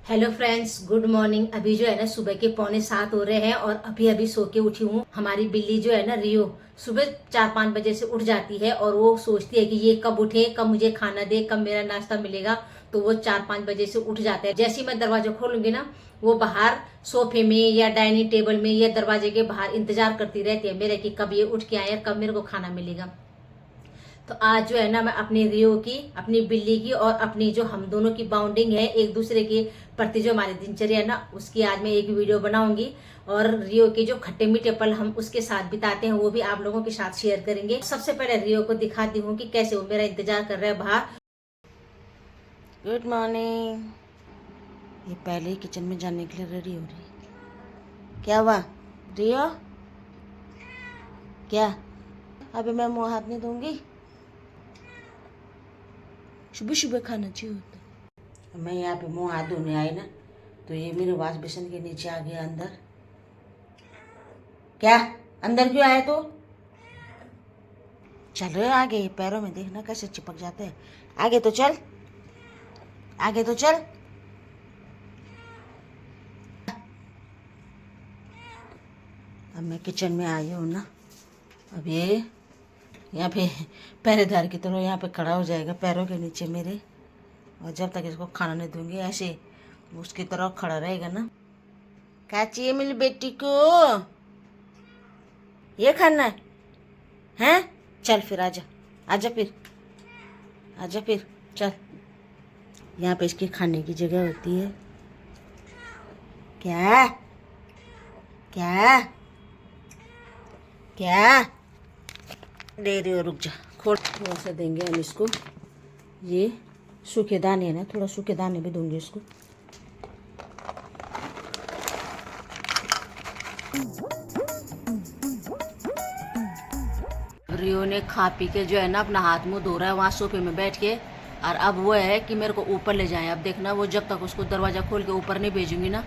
Hello friends, good morning. अभी जो है ना सुबह के 6:45 हो रहे हैं और अभी अभी सो के उठी हूँ। हमारी बिल्ली जो है ना रियो सुबह 4-5 बजे से उठ जाती है और वो सोचती है कि ये कब उठे, कब मुझे खाना दे, कब मेरा नाश्ता मिलेगा। तो वो 4-5 बजे से उठ जाता है। जैसे ही मैं दरवाजा खोलूंगी ना, वो बाहर सोफे में या डाइनिंग टेबल में या दरवाजे के बाहर इंतजार करती रहती है मेरे कि कब ये उठ के आए, कब मेरे को खाना मिलेगा। तो आज जो है ना मैं अपनी रियो की, अपनी बिल्ली की और अपनी जो हम दोनों की बाउंडिंग है एक दूसरे के प्रति, जो हमारी दिनचर्या है ना, उसकी आज मैं एक वीडियो बनाऊंगी। और रियो के जो खट्टे मीठे पल हम उसके साथ बिताते हैं वो भी आप लोगों के साथ शेयर करेंगे। सबसे पहले रियो को दिखाती हूँ कि कैसे वो मेरा इंतजार कर रहा है बाहर। Good morning. ये पहले ही किचन में जाने के लिए रेडी हो रही है। क्या हुआ रियो? क्या? अभी मैं मुंह हाथ नहीं धोऊंगी। सुबह सुबह खाना चाहिए होता है। मैं यहाँ पे मुंह हाथ धोने आई ना, तो ये मेरे वॉश बेसिन के नीचे आ गया अंदर। क्या अंदर क्यों आया तो? चल रहे आगे, पैरों में देखना कैसे चिपक जाते हैं। आगे तो चल, आगे तो चल। अब मैं किचन में आई हूँ ना, अब ये यहाँ पे पहरेदार की तरह यहाँ पे खड़ा हो जाएगा पैरों के नीचे मेरे, और जब तक इसको खाना नहीं दूंगी ऐसे उसकी तरह खड़ा रहेगा ना। क्या चाहिए मेरी बेटी को? ये खाना है? हैं? चल फिर आजा, आजा फिर, आजा फिर चल। यहाँ पे इसकी खाने की जगह होती है। क्या क्या क्या दे रही हो? रुक जा, खोल। थोड़ा सा देंगे हम इसको, ये सूखे दाने है ना, थोड़ा सूखे दाने भी दूंगी इसको। रियो ने खा पी के जो है ना अपना हाथ मुंह धो रहा है वहाँ सोफे में बैठ के, और अब वो है कि मेरे को ऊपर ले जाए। अब देखना, वो जब तक उसको दरवाजा खोल के ऊपर नहीं भेजूंगी ना,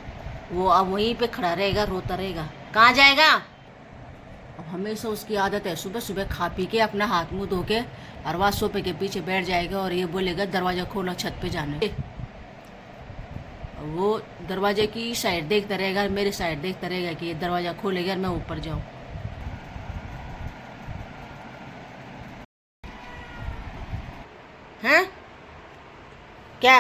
वो अब वहीं पे खड़ा रहेगा, रोता रहेगा। कहाँ जाएगा? अब हमेशा उसकी आदत है सुबह सुबह खा पी के अपना हाथ मुंह धो के और वहाँ सोफे के पीछे बैठ जाएगा और ये बोलेगा दरवाजा खोलो, छत पे जाना है। वो दरवाजे की साइड देखता रहेगा, मेरी साइड देखता रहेगा कि ये दरवाजा खोलेगा और मैं ऊपर जाऊँ। हैं? क्या?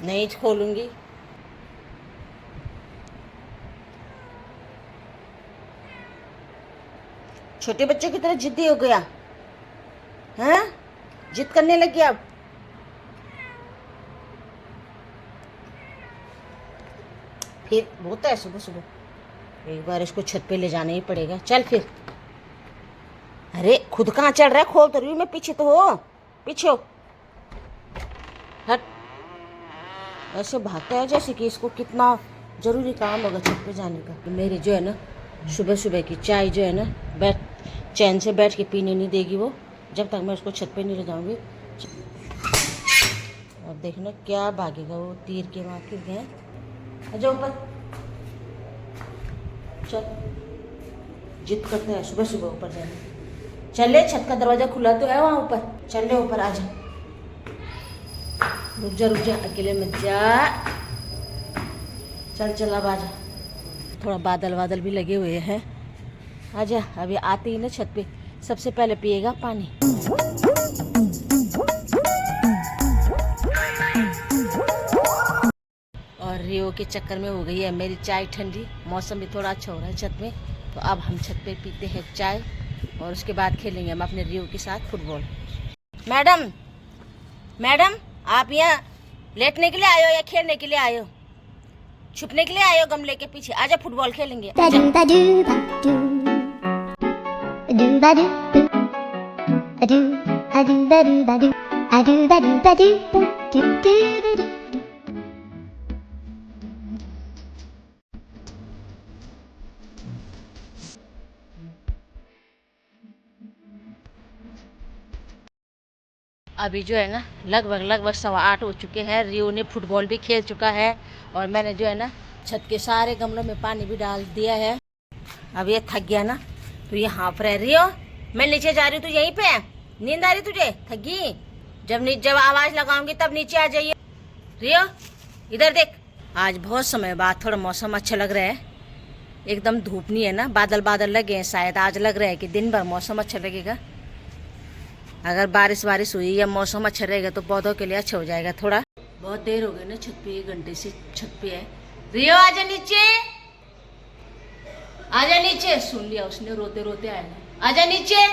नहीं खोलूंगी। छोटे बच्चे की तरह जिद्दी हो गया? हैं? जिद करने लगी अब? फिर होता है सुबह सुबह, एक बार इसको छत पे ले जाना ही पड़ेगा। चल फिर। अरे खुद कहाँ चढ़ रहा है? खोल तो रही हूँ मैं, पीछे तो हो, पीछे हो। हट, ऐसे भागता है जैसे कि इसको कितना जरूरी काम होगा छत पे जाने का। मेरी जो है ना सुबह सुबह की चाय जो है ना, बैठ चैन से बैठ के पीने नहीं देगी वो, जब तक मैं उसको छत पे नहीं ले जाऊंगी। अब देखना क्या भागेगा वो, तीर के वहाँ फिर गए। अच्छा ऊपर चल, जिद करते हैं सुबह सुबह ऊपर जाने। चल ले, छत का दरवाजा खुला तो है वहाँ ऊपर, चल ले ऊपर आजा। रुक जा, अकेले मत जा। चल चल अब आजा। थोड़ा बादल वादल भी लगे हुए हैं। आजा, अभी आते ही ना छत पे सबसे पहले पिएगा पानी। और रियो के चक्कर में हो गई है मेरी चाय ठंडी। मौसम भी थोड़ा अच्छा हो रहा है छत में, तो अब हम छत पे पीते हैं चाय और उसके बाद खेलेंगे हम अपने रियो के साथ फुटबॉल। मैडम, मैडम, आप यहाँ लेटने के लिए आए हो या खेलने के लिए आए हो? छुपने के लिए आए हो गमले के पीछे? आजा फुटबॉल खेलेंगे। अभी जो है ना लगभग 8:15 हो चुके हैं। रियो ने फुटबॉल भी खेल चुका है और मैंने जो है ना छत के सारे गमलों में पानी भी डाल दिया है। अब ये थक गया ना, तो ये हाँफ रहा है। रियो, मैं नीचे जा रही हूँ, तू यहीं पे है? नींद आ रही तुझे? थक गई? जब आवाज लगाऊंगी तब नीचे आ जाइए। रियो इधर देख, आज बहुत समय बाद थोड़ा मौसम अच्छा लग रहा है, एकदम धूप नहीं है ना, बादल बादल लगे हैं, शायद आज लग रहा है कि दिन भर मौसम अच्छा लगेगा। अगर बारिश हुई या मौसम अच्छा रहेगा तो पौधों के लिए अच्छा हो जाएगा। थोड़ा बहुत देर हो गई ना छत पे, 1 घंटे से छत पे है। रियो आजा नीचे, आजा नीचे। सुन लिया उसने, रोते रोते आएगा। आजा नीचे,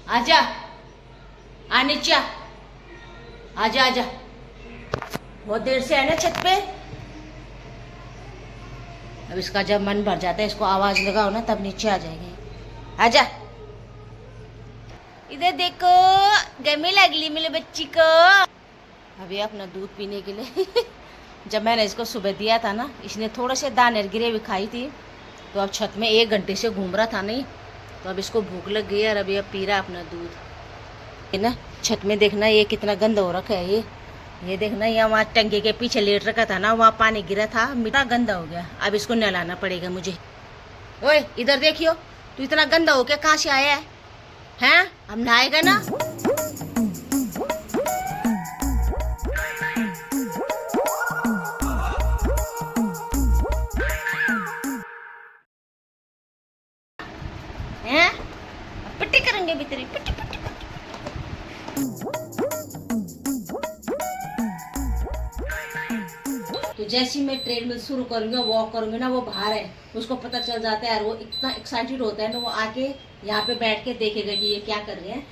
आजा, आ नीचे, आजा आजा। बहुत देर से है ना छत पे। अब इसका जब मन भर जाता है, इसको आवाज लगाओ ना तब नीचे आ जाएगी। आजा, इधर देखो, गर्मी लगली मेरे बच्ची को। अभी अपना दूध पीने के लिए जब मैंने इसको सुबह दिया था ना, इसने थोड़े से दाने गिरे भी खाई थी, तो अब छत में 1 घंटे से घूम रहा था नहीं, तो अब इसको भूख लग गई और अभी अब पी रहा अपना दूध। ये ना छत में देखना ये कितना गंदा हो रखा है। ये देखना, यहाँ वहाँ टंकी के पीछे लेट रखा था ना, वहाँ पानी गिरा था, मीठा गंदा हो गया। अब इसको नहलाना पड़ेगा मुझे। ओए इधर देखियो, तू इतना गंदा हो के कहाँ से आया है? हैं? अब नहाएगा ना? हैं? पट्टी करेंगे भी तेरी, पट्टी पट्टी पट्टी। तो जैसे ही मैं ट्रेडमिल शुरू करूंगी, वॉक करूंगी ना, वो बाहर है, उसको पता चल जाता है और वो इतना एक्साइटेड होता है ना, वो आके यहाँ पे बैठ के देखेगा कि ये क्या कर रहे हैं।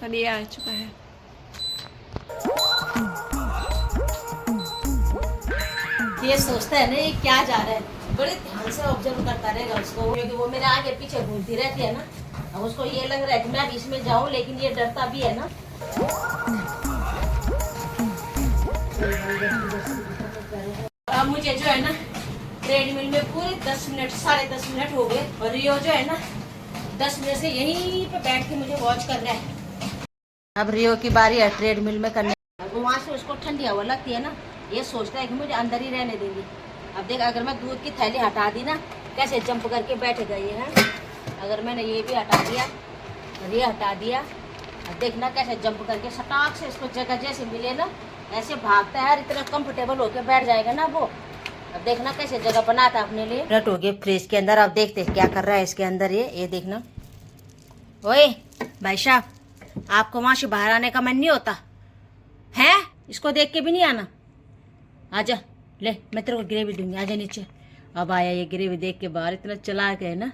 और ये आ चुका है। ये सोचता है ना ये क्या जा रहा है, बड़े ध्यान से ऑब्जर्व करता रहेगा उसको, क्योंकि वो मेरे आगे पीछे घूमती रहती है ना। अब उसको ये लग रहा है कि मैं अब इसमें जाऊं, लेकिन ये डरता भी है ना। अब मुझे जो है ना ट्रेडमिल में पूरे 10 मिनट 10.5 मिनट हो गए, और रियो जो है ना 10 मिनट से यहीं पे बैठ के मुझे वॉच कर रहा है। अब रियो की बारी है ट्रेडमिल में करने। वहाँ से उसको ठंडी हवा लगती है ना, ये सोचता है कि मुझे अंदर ही रहने देंगे। अब देख, अगर मैं दूध की थैली हटा दी ना, कैसे जंप करके बैठेगा ये है। अगर मैंने ये भी हटा दिया और ये हटा दिया, अब देखना कैसे जंप करके सटाक से इसको जगह जैसे मिले ना, ऐसे भागता है, इतना कंफर्टेबल होके बैठ जाएगा ना वो। अब देखना कैसे जगह बनाता अपने लिए। रट हो गए फ्रिज के अंदर। अब देखते क्या कर रहा है इसके अंदर। ये देखना। ओए भाई साहब, आपको वहाँ से बाहर आने का मन नहीं होता है? इसको देख के भी नहीं आना। आजा, ले मैं तेरे को ग्रेवी दूंगी, आजा नीचे। अब आया ये ग्रेवी देख के बाहर, इतना चला गया ना।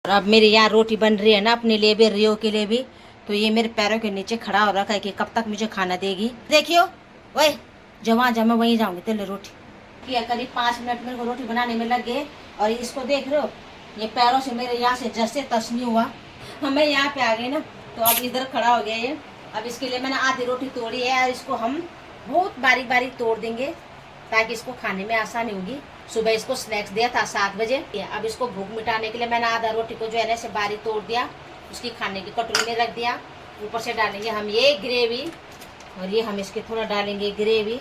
और अब मेरे यहाँ रोटी बन रही है ना, अपने लिए भी रियो के लिए भी, तो ये मेरे पैरों के नीचे खड़ा हो रखा है कि कब तक मुझे खाना देगी। देखियो, वही जमा मैं वहीं जाऊंगी तेरे रोटी किया। करीब 5 मिनट मेरे को रोटी बनाने में लग गए, और इसको देख रहे हो, ये पैरों से मेरे यहाँ से जैसे टच नहीं हुआ। हमें यहाँ पे आ गए ना, तो अब इधर खड़ा हो गया ये। अब इसके लिए मैंने आधी रोटी तोड़ी है, और इसको हम बहुत बारीक बारीक तोड़ देंगे ताकि इसको खाने में आसानी होगी। सुबह इसको स्नैक्स दिया था 7 बजे। अब इसको भूख मिटाने के लिए मैंने आधा रोटी को जो है ना ऐसे बारीक तोड़ दिया, उसकी खाने की कटोरी में रख दिया। ऊपर से डालेंगे हम ये ग्रेवी, और ये हम इसके थोड़ा डालेंगे ग्रेवी।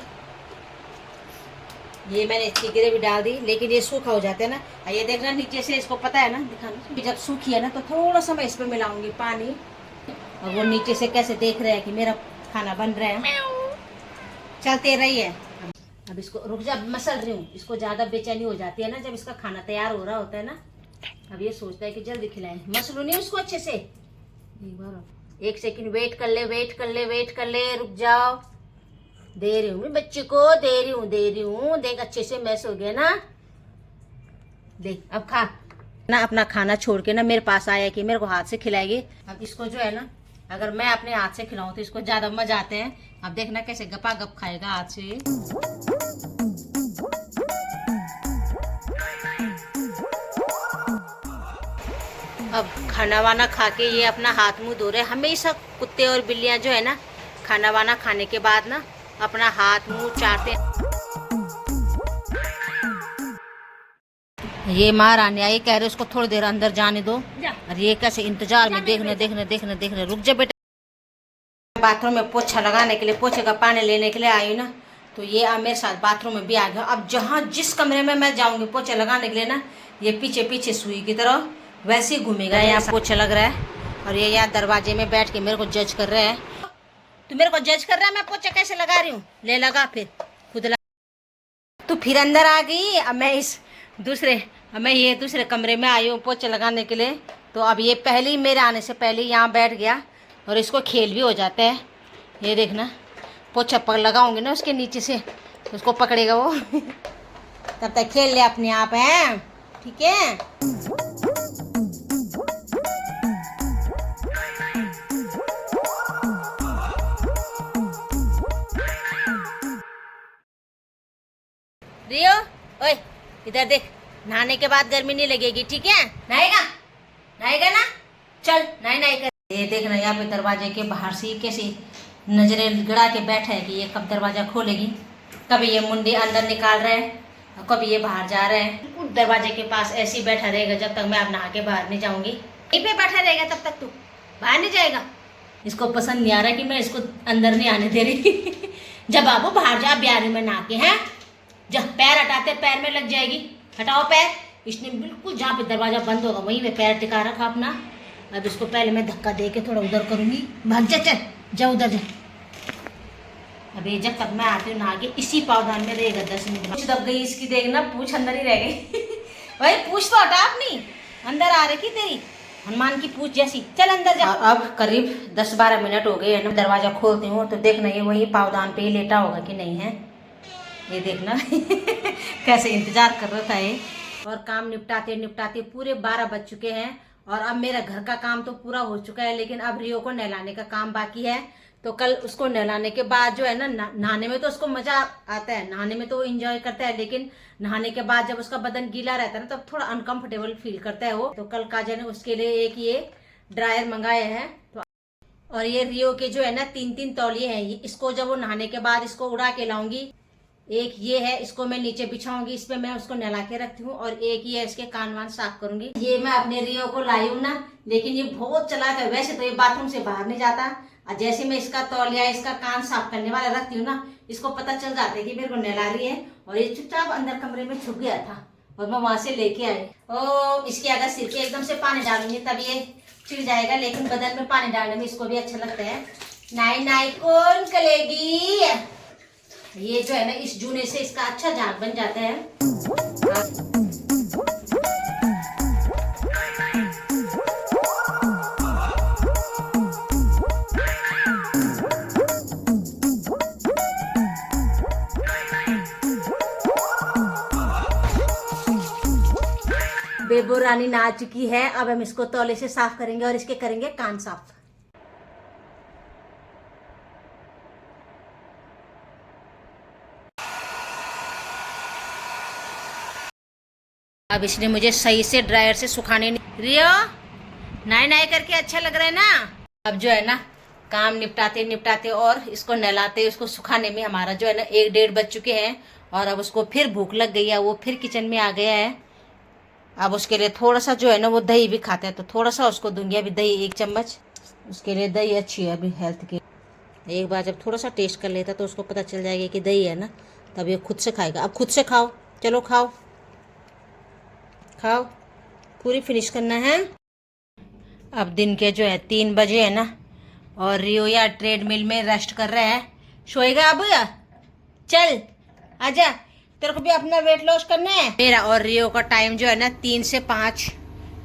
ये मैंने इसकी ग्रेवी डाल दी, लेकिन ये सूखा हो जाता है ना। ये देखना नीचे से, इसको पता है ना, दिखाना। जब सूखी है ना तो थोड़ा सा मैं इस पर मिलाऊंगी पानी, और वो नीचे से कैसे देख रहे हैं कि मेरा खाना बन रहा है। चलते रही है। अब इसको रुक जा, मसल रही हूँ। इसको ज्यादा बेचैनी हो जाती है ना जब इसका खाना तैयार हो रहा होता है ना। अब ये सोचता है कि जल्दी खिलाएं। मसलू नहीं उसको अच्छे से। एक बार 1 सेकंड वेट कर ले, वेट कर ले, वेट कर ले, रुक जाओ। दे रही हूँ बच्चे को, दे रही हूँ। देख अच्छे से मैस हो गया ना। देख अब खा ना। अपना खाना छोड़ के ना मेरे पास आया कि मेरे को हाथ से खिलाएगी। अब इसको जो है ना, अगर मैं अपने हाथ से खिलाऊं तो इसको ज्यादा मजा आते हैं। अब देखना कैसे गपा गप खाएगा हाथ से। अब खाना वाना खा के ये अपना हाथ मुंह धो रहे। हमेशा कुत्ते और बिल्लियां जो है ना, खाना वाना खाने के बाद ना अपना हाथ मुंह चाटते। ये महारानी आई, कह रहे उसको थोड़ी देर अंदर जाने दो। और ये कैसे इंतजार में देखने। रुक जा बेटा। बाथरूम में पोछा लगाने के लिए, पोछे का पानी लेने के लिए आई ना, तो ये मेरे साथ बाथरूम में भी आ गया। अब जहाँ जिस कमरे में मैं जाऊंगी पोछा लगाने के लिए ना, ये पीछे पीछे सुई की तरह वैसे ही घूमेगा। यहाँ पोछा लग रहा है, और ये यार दरवाजे में बैठ के मेरे को जज कर रहे हैं। तू मेरे को जज कर रहा है मैं पोछा कैसे लगा रही हूँ? ले लगा फिर, खुद लगा। तू फिर अंदर आ गई। अब मैं ये दूसरे कमरे में आई हूँ पोछा लगाने के लिए। तो अब ये पहले ही मेरे आने से पहले यहाँ बैठ गया और इसको खेल भी हो जाता है। ये देखना, पोछा पकड़ लगाऊंगी ना उसके नीचे से, तो उसको पकड़ेगा वो। तब तक खेल ले अपने आप है, ठीक है। रियो, ओए इधर देख, नहाने के बाद गर्मी नहीं लगेगी, ठीक है? नहाएगा ना? चल नहाई कर। ये देखना यहाँ पे दरवाजे के बाहर से कैसे नजरें गड़ा के बैठा है कि ये कब दरवाजा खोलेगी। कभी ये मुंडी अंदर निकाल रहा है और कभी ये बाहर जा रहा है। दरवाजे के पास ऐसे ही बैठा रहेगा जब तक मैं अब नहा के बाहर नहीं जाऊंगी। यहीं पे बैठा रहेगा तब तक, तू बाहर नहीं जाएगा। इसको पसंद नहीं आ रहा कि मैं इसको अंदर नहीं आने दे रही। जब बाबू बाहर जा ब्यारी में नहा के, हैं जब पैर हटाते पैर में लग जाएगी। हटाओ पैर। इसने बिल्कुल जहाँ पे दरवाजा बंद होगा वहीं पे पैर टिका रखा अपना। अब इसको पहले मैं धक्का दे के थोड़ा उधर करूँगी। भाग जा, चल जा उधर जा। अभी जब तक मैं आती हूँ नहा के इसी पावदान में रहेगा 10 मिनट। पूछ दब गई इसकी, देखना पूछ अंदर ही रह गई। भाई पूछ तो हटा अपनी, अंदर आ रखी तेरी हनुमान की पूछ जैसी। चल अंदर जा। अब करीब 10-12 मिनट हो गए है ना, दरवाजा खोलती हूँ तो देखना ये वही पावदान पे ही लेटा होगा कि नहीं है। ये देखना कैसे इंतजार कर रहा था ये। और काम निपटाते निपटाते पूरे 12 बज चुके हैं और अब मेरा घर का काम तो पूरा हो चुका है, लेकिन अब रियो को नहलाने का काम बाकी है। तो कल उसको नहलाने के बाद जो है ना, नहाने में तो उसको मजा आता है, नहाने में तो वो इंजॉय करता है, लेकिन नहाने के बाद जब उसका बदन गीला रहता है ना तब थोड़ा अनकंफर्टेबल फील करता है वो। तो कल काजल ने उसके लिए एक ये ड्रायर मंगाए हैं। तो और ये रियो के जो है ना 3-3 तौलिए हैं। इसको जब वो नहाने के बाद इसको उड़ा के लाऊंगी। एक ये है, इसको मैं नीचे बिछाऊंगी, इस पे मैं उसको नहला के रखती हूँ। और एक ये है, इसके कान वान साफ करूंगी। ये मैं अपने रियो को लाई हूँ ना, लेकिन ये बहुत चलाक है। वैसे तो ये बाथरूम से बाहर नहीं जाता, और जैसे मैं इसका तौलिया इसका कान साफ करने वाला रखती हूँ ना, इसको पता चल जाता है कि मेरे को नहला रही है। और ये चुपचाप अंदर कमरे में छुप गया था और मैं वहां से लेके आई। ओ इसके अगर सिर के एकदम से पानी डालूंगी तब ये चिढ़ जाएगा, लेकिन बदन में पानी डालने में इसको भी अच्छा लगता है। नाई नाई कौन करेगी। ये जो है ना इस जूने से इसका अच्छा झाग बन जाता है। बेबो रानी नहा चुकी है। अब हम इसको तौले से साफ करेंगे और इसके करेंगे कान साफ। अब इसने मुझे सही से ड्रायर से सुखाने नहीं। रियो नहाए नहाए करके अच्छा लग रहा है ना। अब जो है ना काम निपटाते निपटाते और इसको नहलाते इसको सुखाने में हमारा जो है ना 1-1:30 बज चुके हैं। और अब उसको फिर भूख लग गई है, वो फिर किचन में आ गया है। अब उसके लिए थोड़ा सा जो है ना वो दही भी खाता है, तो थोड़ा सा उसको दूंगी अभी दही 1 चम्मच। उसके लिए दही अच्छी है अभी हेल्थ की। एक बार जब थोड़ा सा टेस्ट कर लेता तो उसको पता चल जाएगा कि दही है ना, तब ये खुद से खाएगा। अब खुद से खाओ, चलो खाओ खाओ, पूरी फिनिश करना है। अब दिन के जो है 3 बजे है ना, और रियो यार ट्रेडमिल में रेस्ट कर रहा है। सोएगा अब या चल आजा, तेरे को भी अपना वेट लॉस करना है। मेरा और रियो का टाइम जो है ना 3 से 5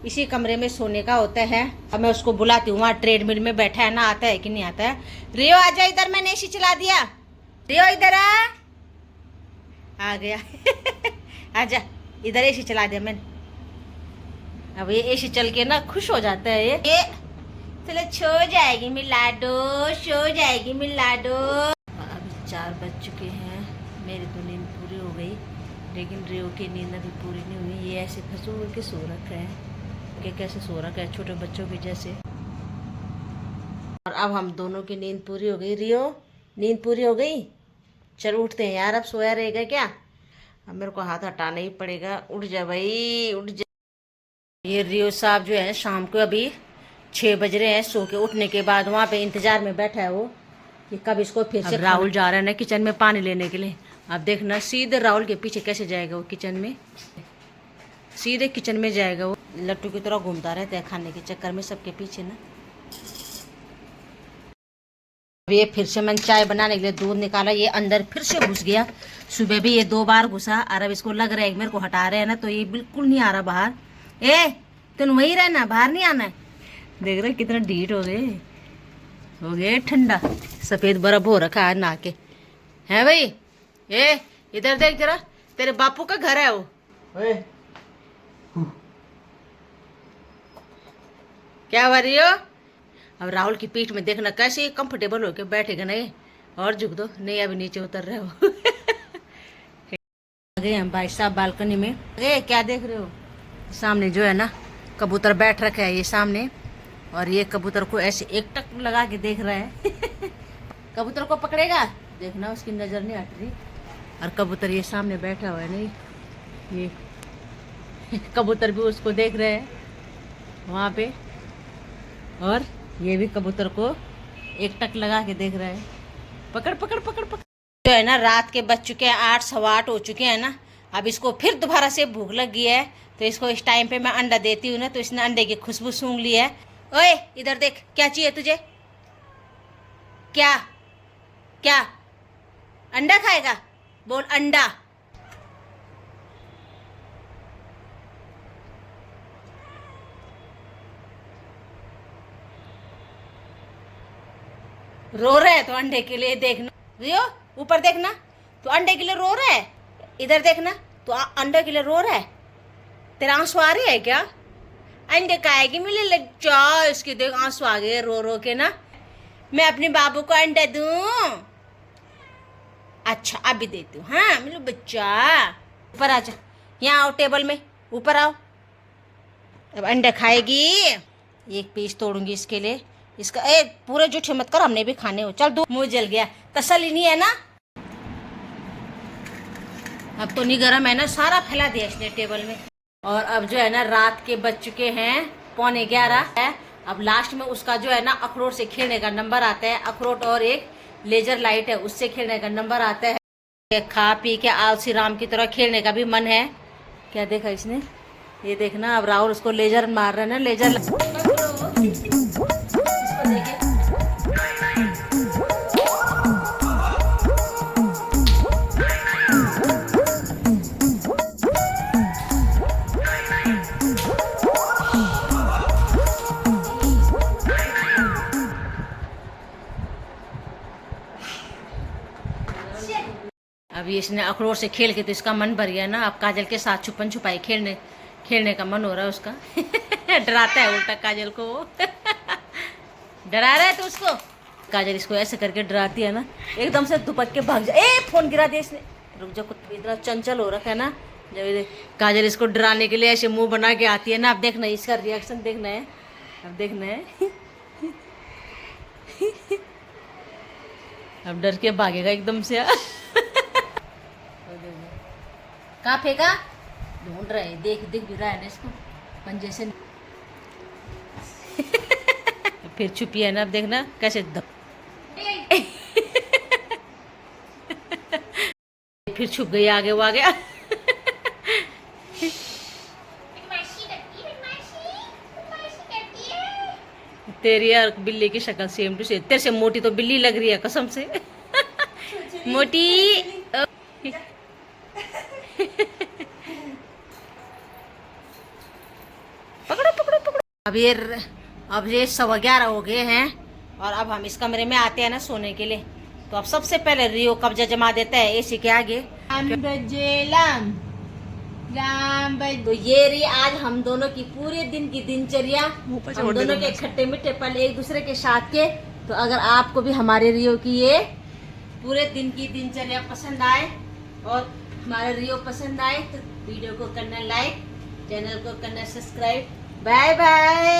इसी कमरे में सोने का होता है। अब मैं उसको बुलाती हूँ, वहाँ ट्रेडमिल में बैठा है ना, आता है कि नहीं आता है। रियो आजा इधर, मैंने एसी चला दिया। रियो इधर आ गया। आजा इधर, एसी चला दिया मैंने। अब ये एसी चल के ना खुश हो जाता है ये चलो सो जाएगी मिलाडो, सो जाएगी मिलाडो। अभी 4 बज चुके हैं, मेरी तो नींद पूरी हो गई, लेकिन रियो की नींद अभी पूरी नहीं हुई। ये ऐसे फंसो के सो रखा है कि कैसे सो रखा है, छोटे बच्चों की जैसे। और अब हम दोनों की नींद पूरी हो गई। रियो नींद पूरी हो गई, चल उठते हैं यार, अब सोया रहेगा क्या? अब मेरे को हाथ हटाना ही पड़ेगा। उठ जा भाई उठ जा। ये रियो साहब जो है शाम को अभी 6 बज रहे हैं, सो के उठने के बाद वहाँ पे इंतजार में बैठा है वो कि कब इसको फिर से। राहुल जा रहा है ना किचन में पानी लेने के लिए। अब देखना सीधे राहुल के पीछे कैसे जाएगा वो किचन में, सीधे किचन में जाएगा वो। लट्टू की तरह घूमता रहता है खाने के चक्कर में सबके पीछे ना। ये फिर से मैंने चाय बनाने के लिए दूध निकाला, ये अंदर फिर से घुस गया। सुबह भी ये 2 बार घुसा और अब इसको लग रहा है मेरे को हटा रहे हैं ना, तो ये बिल्कुल नहीं आ रहा बाहर। ए तुम वहीं रहना, बाहर नहीं आना है। देख रहे कितना ढीठ हो गए ठंडा, सफेद बर्फ हो रखा है नहा के। है भाई, ए इधर देख जरा, तेरे बापू का घर है वो। क्या हो रही हो? अब राहुल की पीठ में देखना कैसे कंफर्टेबल होके बैठेगा ना ये। और झुक दो, नहीं अभी नीचे उतर रहे हो। आ गए हम भाई साहब बालकनी में। अरे क्या देख रहे हो? सामने जो है ना कबूतर बैठ रखा है ये सामने, और ये कबूतर को ऐसे एक टक लगा के देख रहा है। कबूतर को पकड़ेगा, देखना उसकी नजर नहीं हट रही। और कबूतर ये सामने बैठा हुआ है नहीं, ये कबूतर भी उसको देख रहे हैं वहाँ पे, और ये भी कबूतर को एक टक लगा के देख रहा है। पकड़ पकड़ पकड़ पकड़। जो है ना रात के बज चुके हैं 8, 8:15 हो चुके हैं ना। अब इसको फिर दोबारा से भूख लग गई है, तो इसको इस टाइम पे मैं अंडा देती हूँ ना, तो इसने अंडे की खुशबू सूंघ ली है। ओए इधर देख, क्या चाहिए तुझे? क्या क्या अंडा खाएगा? बोल अंडा। रो रहा है तो अंडे के लिए, देखना रियो ऊपर देखना, तो अंडे के लिए रो रहा है। इधर देखना, तो अंडे के लिए रो रहा है। तेरा आंसू आ रही है क्या? अंडे खाएगी मिले लग जा, इसके देख आंसू आ गए रो रो के ना। मैं अपने बाबू को अंडा दूं? अच्छा अभी देती हूँ। हाँ मिलो बच्चा, ऊपर आ जा, यहाँ आओ टेबल में, ऊपर आओ। अब अंडा खाएगी। एक पीस तोड़ूंगी इसके लिए। इसका पूरे जूठे मत कर, हमने भी खाने हो। चल दूध, मुंह जल गया, तसल्ली नहीं है ना? अब तो नहीं गरम है ना, सारा फैला दिया इसने टेबल में। और अब जो है ना रात के बज चुके हैं 11:15 है। अब लास्ट में उसका जो है ना अखरोट से खेलने का नंबर आता है। अखरोट और एक लेजर लाइट है, उससे खेलने का नंबर आता है। खा पी के आलसी राम की तरह खेलने का भी मन है। क्या देखा इसने? ये देखना, अब राहुल उसको लेजर मार रहा है ना, लेजर। अब इसने अखरोट से खेल के तो इसका मन भर गया ना। अब काजल के साथ छुपन छुपाई खेलने का मन हो रहा है उसका। डराता है उल्टा काजल को। डरा रहा है तो उसको, काजल इसको ऐसे करके डराती है ना, एकदम से दुपट के भाग जा। फोन गिरा दिया इसने। रुक जा, कुछ इतना चंचल हो रखा है ना। जब काजल इसको डराने के लिए ऐसे मुंह बना के आती है ना, अब देखना इसका रिएक्शन देखना है। अब देखना है। अब डर के भागेगा एकदम से। कहाँ फेंका? ढूंढ रहे, दिख भी रहा है ना इसको पंजे से। फिर छुपी है ना, अब देखना कैसे फिर छुप गई आगे वो आ गया। तेरी यार बिल्ली की शक्ल सेम टू सेम। तेरे से मोटी तो बिल्ली लग रही है कसम से। मोटी। पकड़ो पकड़ो पकड़ो। अब ये 11:15 हो गए हैं, और अब हम इस कमरे में आते हैं ना सोने के लिए। तो अब सबसे पहले रियो कब्जा जमा देता है एसी के आगे। तो ये रही आज हम दोनों की पूरे दिन की दिनचर्या, हम दोनों के खट्टे मीठे पल एक दूसरे के साथ के। तो अगर आपको भी हमारे रियो की ये पूरे दिन की दिनचर्या पसंद आए और हमारे रियो पसंद आए, तो वीडियो को करना लाइक, चैनल को करना सब्सक्राइब। Bye bye.